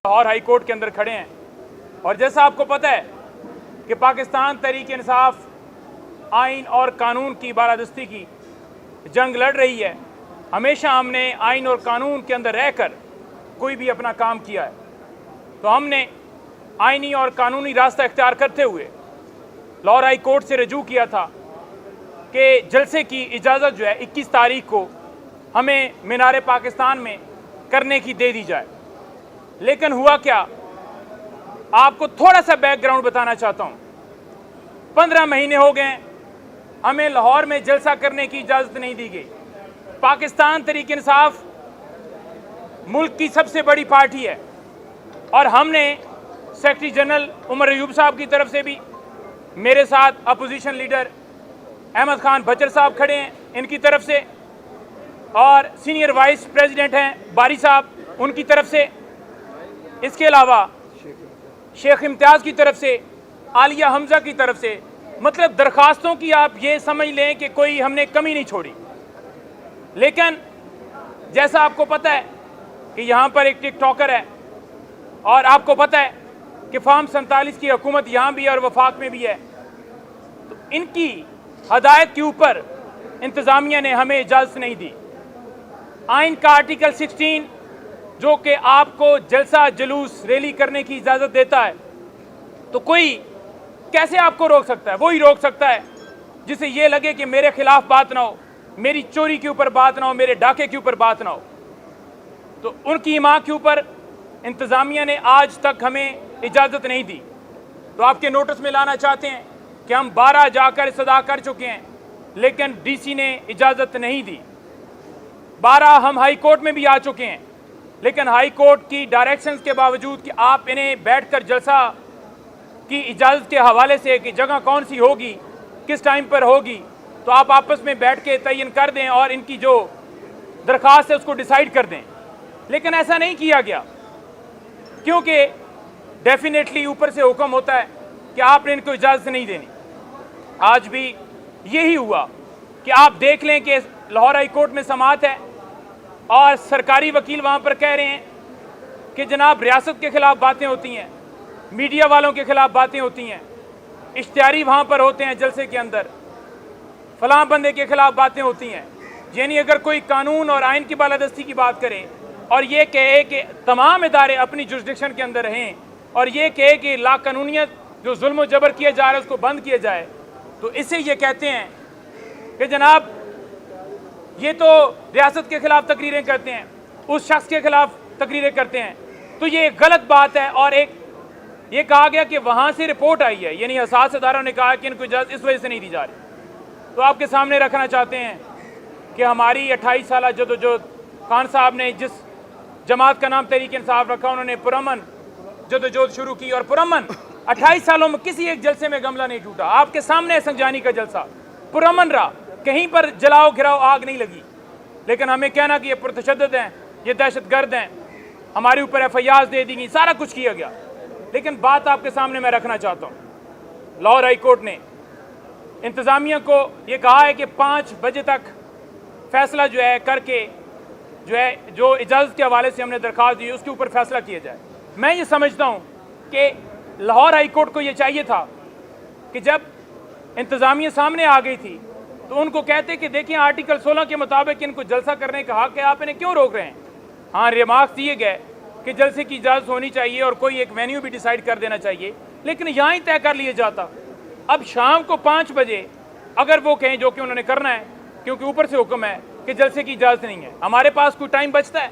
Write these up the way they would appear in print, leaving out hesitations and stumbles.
Lahore high court के अंदर खड़े हैं और जैसा आपको पता है कि पाकिस्तान तहरीक इंसाफ आइन और कानून की बालादस्ती की जंग लड़ रही है। हमेशा हमने आइन और कानून के अंदर रहकर कोई भी अपना काम किया है, तो हमने आइनी और कानूनी रास्ता इख्तियार करते हुए लाहौर हाई कोर्ट से रजू किया था कि जलसे की इजाज़त जो है 21 तारीख को हमें मीनार पाकिस्तान में करने की दे दी जाए। लेकिन हुआ क्या, आपको थोड़ा सा बैकग्राउंड बताना चाहता हूँ। 15 महीने हो गए हमें लाहौर में जलसा करने की इजाज़त नहीं दी गई। पाकिस्तान तहरीक इंसाफ मुल्क की सबसे बड़ी पार्टी है और हमने सेक्रेटरी जनरल उमर अयूब साहब की तरफ से भी, मेरे साथ अपोजिशन लीडर अहमद खान बचर साहब खड़े हैं इनकी तरफ से, और सीनियर वाइस प्रेसिडेंट हैं बारी साहब उनकी तरफ से, इसके अलावा शेख इम्तियाज़ की तरफ से, आलिया हमजा की तरफ से, मतलब दरखास्तों की आप ये समझ लें कि कोई हमने कमी नहीं छोड़ी। लेकिन जैसा आपको पता है कि यहाँ पर एक टिकटॉकर है और आपको पता है कि फॉर्म 47 की हुकूमत यहाँ भी है और वफाक में भी है, तो इनकी हदायत के ऊपर इंतज़ामिया ने हमें इजाज़त नहीं दी। आइन का आर्टिकल 16 जो कि आपको जलसा जुलूस रैली करने की इजाज़त देता है, तो कोई कैसे आपको रोक सकता है? वो ही रोक सकता है जिसे ये लगे कि मेरे खिलाफ बात ना हो, मेरी चोरी के ऊपर बात ना हो, मेरे डाके के ऊपर बात ना हो। तो उनकी माँ के ऊपर इंतज़ामिया ने आज तक हमें इजाज़त नहीं दी। तो आपके नोटिस में लाना चाहते हैं कि हम 12 जाकर सदा कर चुके हैं, लेकिन डीसी ने इजाज़त नहीं दी। 12 हम हाई कोर्ट में भी आ चुके हैं, लेकिन हाई कोर्ट की डायरेक्शंस के बावजूद कि आप इन्हें बैठकर जलसा की इजाज़त के हवाले से कि जगह कौन सी होगी, किस टाइम पर होगी, तो आप आपस में बैठ के तयन कर दें और इनकी जो दरख्वास्त है उसको डिसाइड कर दें। लेकिन ऐसा नहीं किया गया, क्योंकि डेफिनेटली ऊपर से हुक्म होता है कि आपने इनको इजाज़त नहीं देनी। आज भी यही हुआ कि आप देख लें कि लाहौर हाई कोर्ट में समाअत है और सरकारी वकील वहाँ पर कह रहे हैं कि जनाब रियासत के ख़िलाफ़ बातें होती हैं, मीडिया वालों के ख़िलाफ़ बातें होती हैं, इश्तिहारी वहाँ पर होते हैं जलसे के अंदर, फलां बंदे के ख़िलाफ़ बातें होती हैं। यानी अगर कोई कानून और आइन की बालादस्ती की बात करे और ये कहे कि तमाम इदारे अपनी जुरिस्डिक्शन के अंदर रहें और ये कहे कि लाकानूनियत जो जुल्म जबर किया जा रहा है उसको बंद किया जाए, तो इसे ये कहते हैं कि जनाब ये तो रियासत के ख़िलाफ़ तकरीरें करते हैं, उस शख्स के ख़िलाफ़ तकरीरें करते हैं। तो ये गलत बात है। और एक ये कहा गया कि वहाँ से रिपोर्ट आई है, यानी हसास अदारों ने कहा कि इनको इजाज़त इस वजह से नहीं दी जा रही। तो आपके सामने रखना चाहते हैं कि हमारी 28 साल जदोजहद, खान साहब ने जिस जमात का नाम तहरीक इंसाफ रखा, उन्होंने पुरअमन जदोजहद शुरू की और पुरअमन 28 सालों में किसी एक जलसे में गमला नहीं टूटा। आपके सामने संजानी का जलसा पुरअमन रहा, कहीं पर जलाओ घिराओ आग नहीं लगी। लेकिन हमें कहना कि ये पुरतशद्दद हैं, ये दहशतगर्द हैं, हमारे ऊपर FIR दे दी गई, सारा कुछ किया गया। लेकिन बात आपके सामने मैं रखना चाहता हूँ, लाहौर हाई कोर्ट ने इंतज़ामिया को ये कहा है कि 5 बजे तक फैसला जो है करके जो इजाज़त के हवाले से हमने दरख्वास्त दी उसके ऊपर फैसला किया जाए। मैं ये समझता हूँ कि लाहौर हाई कोर्ट को ये चाहिए था कि जब इंतज़ामिया सामने आ गई थी तो उनको कहते कि देखिए आर्टिकल 16 के मुताबिक इनको जलसा करने का हक है, आप इन्हें क्यों रोक रहे हैं। हाँ, रिमार्क्स दिए गए कि जलसे की इजाज़त होनी चाहिए और कोई एक वेन्यू भी डिसाइड कर देना चाहिए, लेकिन यहाँ ही तय कर लिया जाता। अब शाम को 5 बजे अगर वो कहें, जो कि उन्होंने करना है क्योंकि ऊपर से हुक्म है कि जलसे की इजाज़त नहीं है, हमारे पास कोई टाइम बचता है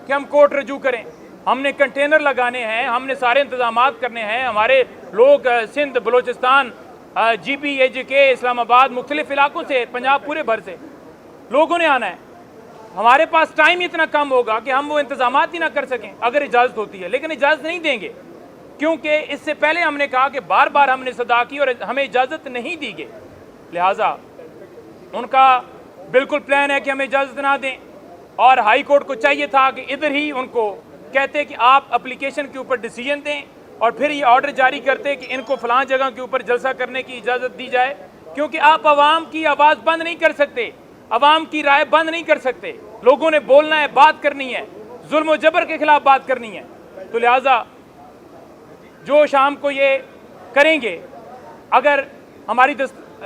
कि हम कोर्ट रजू करें? हमने कंटेनर लगाने हैं, हमने सारे इंतजामात करने हैं, हमारे लोग सिंध, बलोचिस्तान, GB, AJK, इस्लामाबाद, मुख्तलिफ इलाकों से, पंजाब पूरे भर से लोगों ने आना है। हमारे पास टाइम इतना कम होगा कि हम वो इंतजामात ही ना कर सकें अगर इजाज़त होती है, लेकिन इजाज़त नहीं देंगे क्योंकि इससे पहले हमने कहा कि बार बार हमने सदा की और हमें इजाज़त नहीं दी गई। लिहाजा उनका बिल्कुल प्लान है कि हमें इजाज़त ना दें और हाई कोर्ट को चाहिए था कि इधर ही उनको कहते कि आप एप्लीकेशन के ऊपर डिसीजन दें और फिर ये ऑर्डर जारी करते कि इनको फ़लाँ जगह के ऊपर जलसा करने की इजाज़त दी जाए, क्योंकि आप आवाम की आवाज़ बंद नहीं कर सकते, आवाम की राय बंद नहीं कर सकते। लोगों ने बोलना है, बात करनी है, जुल्म और जबर के खिलाफ बात करनी है। تو لہٰذا جو شام کو یہ کریں گے، اگر ہماری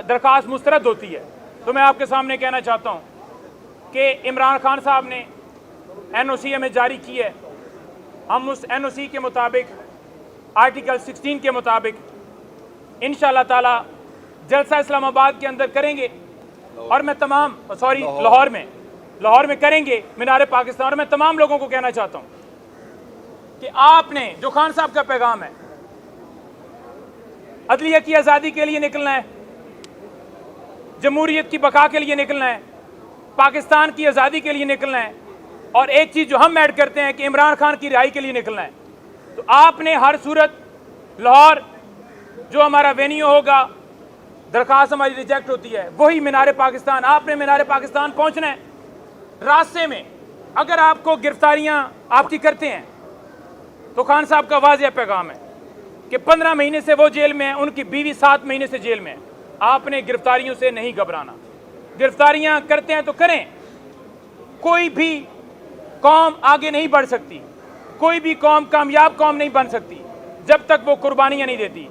درخواست مسترد ہوتی ہے تو میں آپ کے سامنے کہنا چاہتا ہوں کہ عمران خان صاحب نے این او سی ہمیں جاری کی ہے، ہم اس این او سی کے مطابق آرٹیکل 16 کے مطابق انشاءاللہ تعالی جلسہ اسلام آباد کے اندر کریں گے، اور میں تمام لاہور میں کریں گے مینار پاکستان. اور میں تمام لوگوں کو کہنا چاہتا ہوں کہ آپ نے جو خان صاحب کا پیغام ہے، عدلیہ کی آزادی کے لیے نکلنا ہے، جمہوریت کی بقا کے لیے نکلنا ہے، پاکستان کی آزادی کے لیے نکلنا ہے، اور ایک چیز جو ہم ایڈ کرتے ہیں کہ عمران خان کی رہائی کے لیے نکلنا ہے. تو آپ نے ہر صورت لاہور جو ہمارا وینیو ہوگا، درخواست ہماری ریجیکٹ ہوتی ہے، وہی مینار پاکستان. آپ نے مینار پاکستان پہنچنا ہے. راستے میں اگر آپ کو گرفتاریاں آپ کی کرتے ہیں تو خان صاحب کا واضح پیغام ہے کہ 15 مہینے سے وہ جیل میں ہیں، ان کی بیوی 7 مہینے سے جیل میں ہے. آپ نے گرفتاریوں سے نہیں گھبرانا. گرفتاریاں کرتے ہیں تو کریں. کوئی بھی قوم آگے نہیں بڑھ سکتی، کوئی بھی قوم کامیاب قوم نہیں بن سکتی جب تک وہ قربانیاں نہیں دیتی.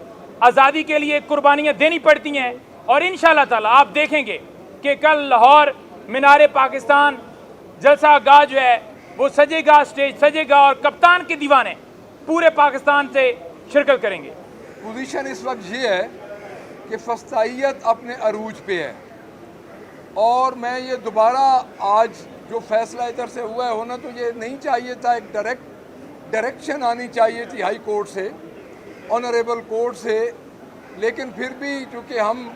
آزادی کے لیے قربانیاں دینی پڑتی ہیں، اور انشاءاللہ تعالی آپ دیکھیں گے کہ کل لاہور مینار پاکستان جلسہ گاہ جو ہے وہ سجے گا، اسٹیج سجے گا، اور کپتان کے دیوانے پورے پاکستان سے شرکت کریں گے. پوزیشن اس وقت یہ ہے کہ فسطائیت اپنے عروج پہ ہے، اور میں یہ دوبارہ آج جو فیصلہ ادھر سے ہوا ہے، ہونا تو یہ نہیں چاہیے تھا، ایک ڈائریکشن آنی چاہیے تھی ہائی کورٹ سے، آنریبل کورٹ سے، لیکن پھر بھی چونکہ ہم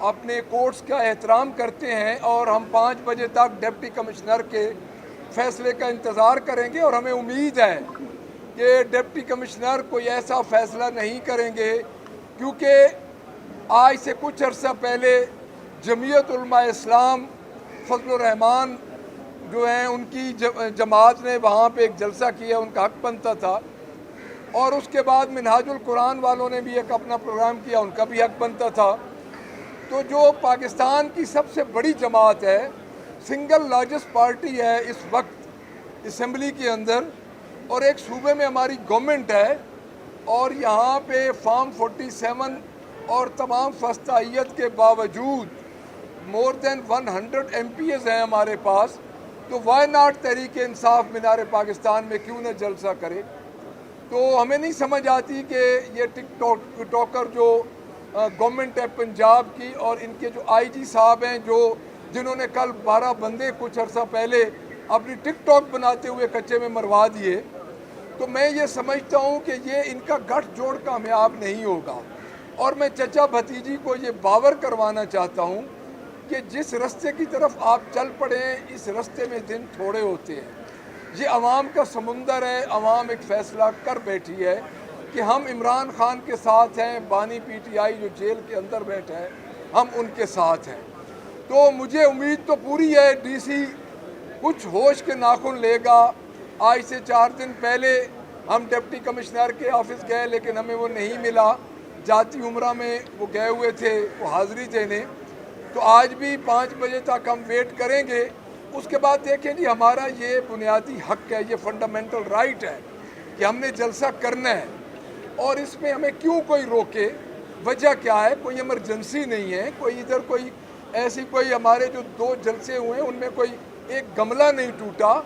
اپنے کورٹس کا احترام کرتے ہیں اور ہم 5 بجے تک ڈپٹی کمشنر کے فیصلے کا انتظار کریں گے، اور ہمیں امید ہے کہ ڈپٹی کمشنر کوئی ایسا فیصلہ نہیں کریں گے، کیونکہ آج سے کچھ عرصہ پہلے جمعیت علماء اسلام فضل الرحمان جو ہیں ان کی جماعت نے وہاں پہ ایک جلسہ کیا، ان کا حق بنتا تھا، اور اس کے بعد منہاج القرآن والوں نے بھی ایک اپنا پروگرام کیا، ان کا بھی حق بنتا تھا. تو جو پاکستان کی سب سے بڑی جماعت ہے، سنگل لارجسٹ پارٹی ہے اس وقت اسمبلی کے اندر، اور ایک صوبے میں ہماری گورنمنٹ ہے، اور یہاں پہ فارم 47 اور تمام فسطائیت کے باوجود مور دین 100 MPs ہیں ہمارے پاس. تو وائی ناٹ تحریک انصاف مینار پاکستان میں کیوں نہ جلسہ کرے؟ تو ہمیں نہیں سمجھ آتی کہ یہ ٹک ٹاکر جو گورنمنٹ ہے پنجاب کی، اور ان کے جو آئی جی صاحب ہیں جنہوں نے کل 12 بندے کچھ عرصہ پہلے اپنی ٹک ٹاک بناتے ہوئے کچے میں مروا دیے، تو میں یہ سمجھتا ہوں کہ یہ ان کا گٹھ جوڑ کامیاب نہیں ہوگا. اور میں چچا بھتیجی کو یہ باور کروانا چاہتا ہوں کہ جس رستے کی طرف آپ چل پڑے ہیں، اس رستے میں دن تھوڑے ہوتے ہیں. یہ عوام کا سمندر ہے. عوام ایک فیصلہ کر بیٹھی ہے کہ ہم عمران خان کے ساتھ ہیں، بانی پی ٹی آئی جو جیل کے اندر بیٹھا ہے ہم ان کے ساتھ ہیں. تو مجھے امید تو پوری ہے ڈی سی کچھ ہوش کے ناخن لے گا. آج سے 4 دن پہلے ہم ڈپٹی کمشنر کے آفس گئے، لیکن ہمیں وہ نہیں ملا. جاتی عمرہ میں وہ گئے ہوئے تھے، وہ حاضری دینے. تو آج بھی 5 بجے تک ہم ویٹ کریں گے. اس کے بعد دیکھیں جی، ہمارا یہ بنیادی حق ہے، یہ فنڈامنٹل رائٹ ہے کہ ہم نے جلسہ کرنا ہے، اور اس میں ہمیں کیوں کوئی روکے؟ وجہ کیا ہے؟ کوئی ایمرجنسی نہیں ہے، کوئی ادھر کوئی ایسی کوئی ہمارے جو 2 جلسے ہوئے ہیں ان میں کوئی ایک گملہ نہیں ٹوٹا،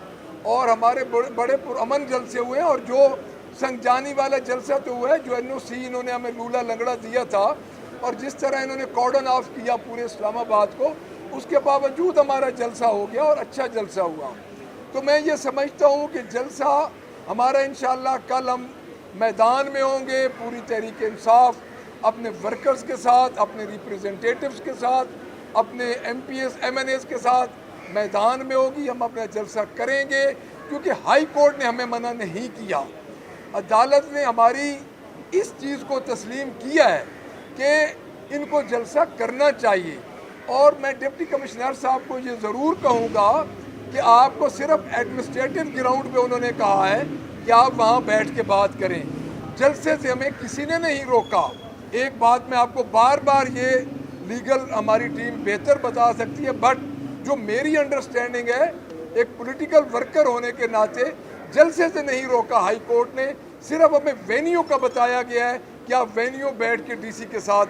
اور ہمارے بڑے پرامن جلسے ہوئے ہیں. اور جو سنگجانی والا جلسہ تو ہوا ہے، جو این او سی انہوں نے ہمیں لولا لنگڑا دیا تھا، اور جس طرح انہوں نے کارڈن آف کیا پورے اسلام آباد کو، اس کے باوجود ہمارا جلسہ ہو گیا اور اچھا جلسہ ہوا. تو میں یہ سمجھتا ہوں کہ جلسہ ہمارا انشاءاللہ کل ہم میدان میں ہوں گے، پوری تحریک انصاف اپنے ورکرز کے ساتھ، اپنے ریپریزنٹیٹیوز کے ساتھ، اپنے M P S M N S کے ساتھ میدان میں ہوگی. ہم اپنا جلسہ کریں گے کیونکہ ہائی کورٹ نے ہمیں منع نہیں کیا. عدالت نے ہماری اس چیز کو تسلیم کیا ہے کہ ان کو جلسہ کرنا چاہیے. اور میں ڈپٹی کمشنر صاحب کو یہ ضرور کہوں گا کہ آپ کو صرف ایڈمنسٹریٹو گراؤنڈ پہ انہوں نے کہا ہے کہ آپ وہاں بیٹھ کے بات کریں. جلسے سے ہمیں کسی نے نہیں روکا. ایک بات میں آپ کو بار بار یہ لیگل ہماری ٹیم بہتر بتا سکتی ہے، بٹ جو میری انڈرسٹینڈنگ ہے ایک پولیٹیکل ورکر ہونے کے ناطے، जलसे से नहीं रोका हाई कोर्ट ने, सिर्फ हमें वेन्यू का बताया गया है कि आप वेन्यू बैठ के डीसी के साथ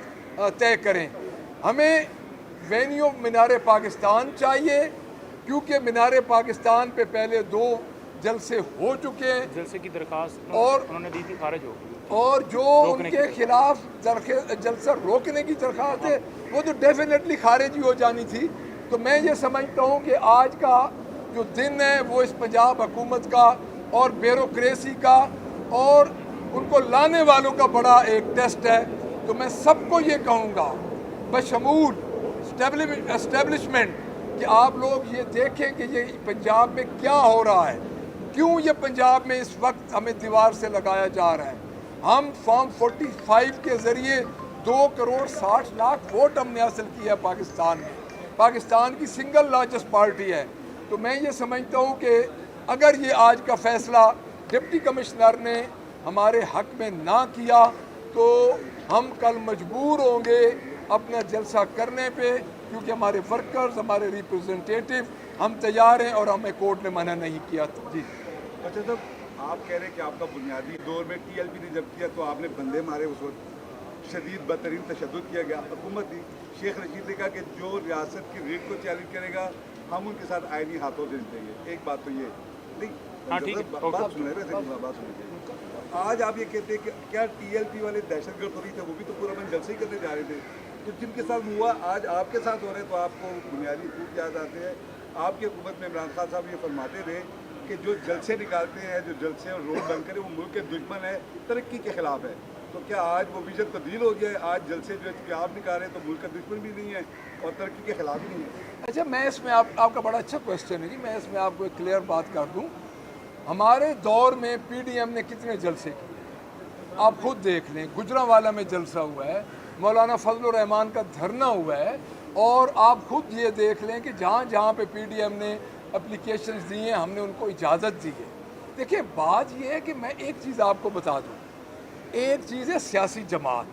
तय करें। हमें वेन्यू मीनार पाकिस्तान चाहिए, क्योंकि मीनार पाकिस्तान पे पहले 2 जलसे हो चुके हैं जलसे की दरखास्त और उन्होंने दी थी, खारिज हो गई। और जो उनके खिलाफ जलसा रोकने की दरखास्त है वो तो डेफिनेटली खारिज ही हो जानी थी। तो मैं ये समझता हूँ कि आज का जो दिन है वो इस पंजाब हुकूमत का और ब्यूरोक्रेसी का और उनको लाने वालों का बड़ा एक टेस्ट है। तो मैं सबको ये कहूँगा बशमूल एस्टेब्लिशमेंट कि आप लोग ये देखें कि ये पंजाब में क्या हो रहा है, क्यों ये पंजाब में इस वक्त हमें दीवार से लगाया जा रहा है। हम फॉर्म 45 के ज़रिए 2 करोड़ 60 लाख वोट हमने हासिल किया पाकिस्तान में, पाकिस्तान की सिंगल लार्जेस्ट पार्टी है। तो मैं ये समझता हूँ कि अगर ये आज का फ़ैसला डिप्टी कमिश्नर ने हमारे हक़ में ना किया तो हम कल मजबूर होंगे अपना जलसा करने पे, क्योंकि हमारे वर्कर्स, हमारे रिप्रेजेंटेटिव हम तैयार हैं और हमें कोर्ट ने मना नहीं किया। जी अच्छा साहब, आप कह रहे हैं कि आपका बुनियादी दौर में TLP ने जब किया तो आपने बंदे मारे, उस वक्त शदीद बदतरीन तशद्दुद किया गया। हुकूमत थी, शेख रशीद ने कहा कि जो रियासत की रेट को चैलेंज करेगा हम उनके साथ आईनी हाथों से निपटेंगे। एक बात तो ये नहीं, हाँ, ठीक है, बात सुन रहे बात सुनिए। आज आप ये कहते हैं कि क्या TLP वाले दहशतगर्द थोड़ी थे, वो भी तो पूरा मन जलसे ही करने जा रहे थे। तो जिनके साथ हुआ आज आपके साथ हो रहे हैं तो आपको बुनियादी खूब याद आते हैं। आपकी हुकूमत में इमरान खान साहब ये फरमाते थे कि जो जलसे निकालते हैं, जो जलसे और रोड बंद करें, वो मुल्क के दुश्मन है, तरक्की के खिलाफ है। तो क्या आज वो विजन तब्दील हो गया है? आज जलसे जो है कि आप निकालें तो मुल्क का दुश्मन भी नहीं है और तरक्की के खिलाफ भी नहीं है। अच्छा, मैं इसमें आपका बड़ा अच्छा क्वेश्चन है जी। मैं इसमें आपको एक क्लियर बात कर दूं। हमारे दौर में PDM ने कितने जलसे किए आप खुद देख लें। गुजरांवाला में जलसा हुआ है, मौलाना फजलुर रहमान का धरना हुआ है, और आप खुद ये देख लें कि जहाँ जहाँ पे PDM ने एप्लीकेशंस दी हैं हमने उनको इजाज़त दी है। देखिए, बात ये है कि मैं एक चीज़ आपको बता दूँ, एक चीज़ है सियासी जमात।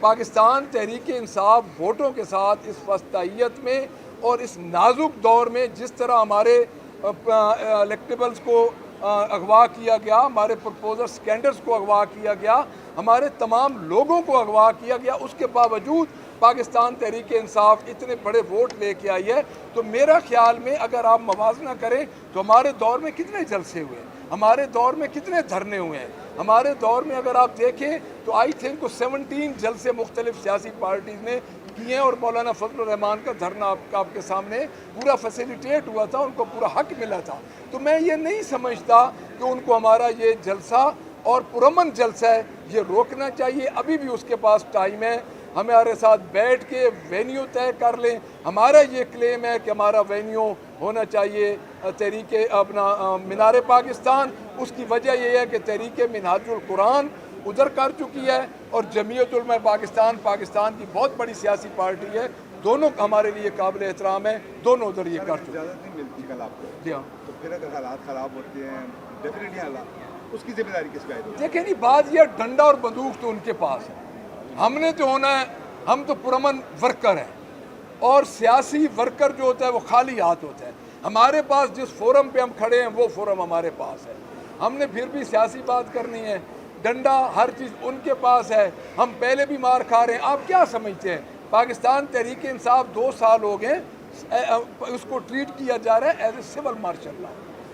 पाकिस्तान तहरीक इंसाफ वोटों के साथ इस वस्तायत में और इस नाजुक दौर में जिस तरह हमारे इलेक्टेबल्स को अगवा किया गया, हमारे प्रपोजर्स कैंडिडेट्स को अगवा किया गया, हमारे तमाम लोगों को अगवा किया गया, उसके बावजूद पाकिस्तान तहरीक इंसाफ इतने बड़े वोट लेके आई है। तो मेरा ख्याल में अगर आप मवाजना करें तो हमारे दौर में कितने जलसे हुए हैं, हमारे दौर में कितने धरने हुए हैं, हमारे दौर में अगर आप देखें तो आई थिंक 17 जलसे मुख्तलिफ सियासी पार्टीज़ ने किए हैं और मौलाना फजलुर रहमान का धरना आपके सामने पूरा फैसिलिटेट हुआ था, उनको पूरा हक मिला था। तो मैं ये नहीं समझता कि उनको हमारा ये जलसा और पुरअमन जलसा है ये रोकना चाहिए। अभी भी उसके पास टाइम है, हमारे साथ बैठ के वेन्यू तय कर लें। हमारा ये क्लेम है कि हमारा वेन्यू होना चाहिए तहरीके अपना मीनार पाकिस्तान। उसकी वजह यह है कि तहरीके मिनहाजुल कुरान उधर कर चुकी है और जमीयत उलमा पाकिस्तान पाकिस्तान की बहुत बड़ी सियासी पार्टी है, दोनों हमारे लिए काबिल एहतराम है, दोनों उधर ये कर चुके हैं। इजाज़त नहीं मिलती कल आपको, जी हाँ। तो फिर अगर हालात ख़राब होते हैं डेफिनेटली हालात, उसकी जिम्मेदारी किसका है? देखें नहीं, बात यह डंडा और बंदूक तो उनके पास है, हमने जो होना है, हम तो पुरअमन वर्कर हैं और सियासी वर्कर जो होता है वो खाली हाथ होता है। हमारे पास जिस फोरम पे हम खड़े हैं वो फोरम हमारे पास है, हमने फिर भी सियासी बात करनी है। डंडा हर चीज़ उनके पास है, हम पहले भी मार खा रहे हैं। आप क्या समझते हैं पाकिस्तान तहरीक इंसाफ 2 साल हो गए उसको ट्रीट किया जा रहा है as a civil martial law,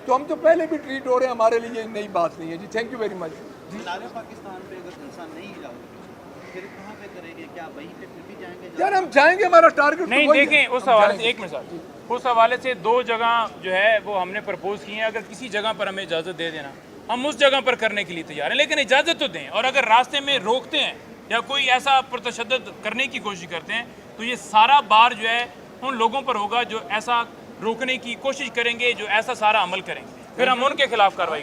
तो हम तो पहले भी ट्रीट हो रहे हैं, हमारे लिए नई बात नहीं है जी। थैंक यू वेरी मच जी। पाकिस्तान पे अगर जलसा नहीं जाओगे फिर कहाँ पे करेंगे? क्या वहीं पे फिर भी जाएंगे? यार हम जाएंगे, हमारा टारगेट नहीं, देखें उस हवाले से एक मिसाल, उस हवाले से 2 जगह जो है वो हमने प्रपोज की हैं। अगर किसी जगह पर हमें इजाज़त दे देना हम उस जगह पर करने के लिए तैयार हैं, लेकिन इजाज़त तो दें। और अगर रास्ते में रोकते हैं या कोई ऐसा प्रतशद्दुद करने की कोशिश करते हैं तो ये सारा बार जो है उन लोगों पर होगा जो ऐसा रोकने की कोशिश करेंगे, जो ऐसा सारा अमल करेंगे, फिर हम उनके खिलाफ कार्रवाई